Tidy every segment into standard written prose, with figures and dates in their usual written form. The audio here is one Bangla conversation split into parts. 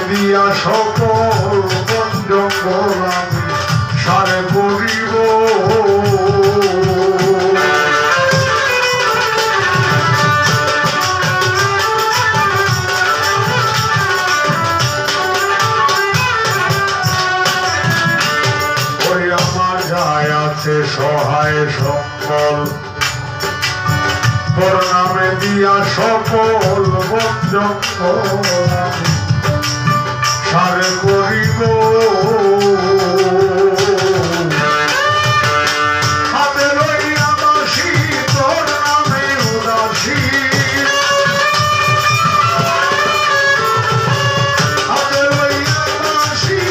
দিয়া সকল বন জঙ্গল আমি সারে করিব। ওই আমার যায় আছে সহায় সম্বল তোর নামে দিয়া সকল বন জঙ্গল আমি সারে করিব। হাতে লইয়া বাঁশি তোর নামে উদাসী, হাতে লইয়া বাঁশি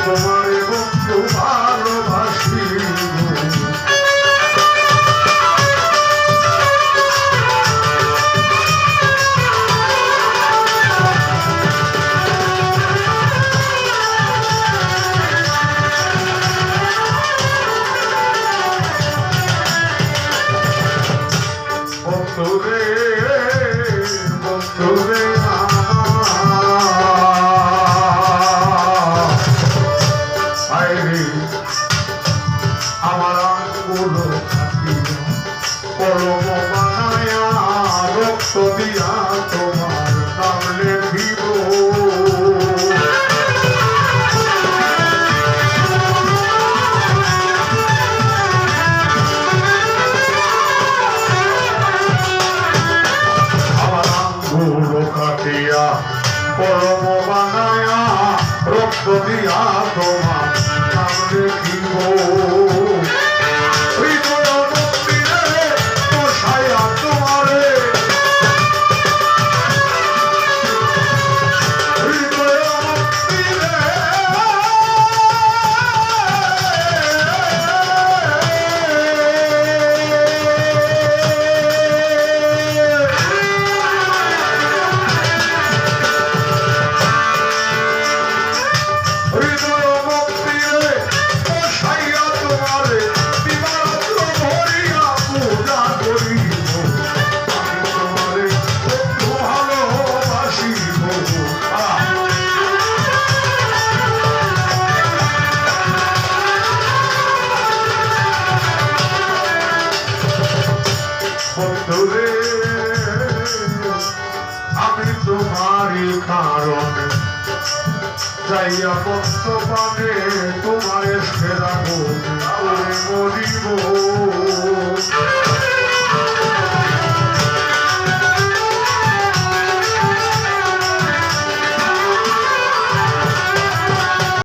তোমারে বন্ধু ভালোবাসি। বন্ধুরে বন্ধুরে আমার আঙ্গুল কলম বানায়া রক্ত দিয়া তোমার নাম লেখিব। আমার আঙ্গুল কাটিয়া কলম বানায়া রক্ত দিয়া তোমার নাম লেখিব। বন্ধুরে আমি তোমারই কারণে যাইয়া বর্তমানে তোমার সেরা বলে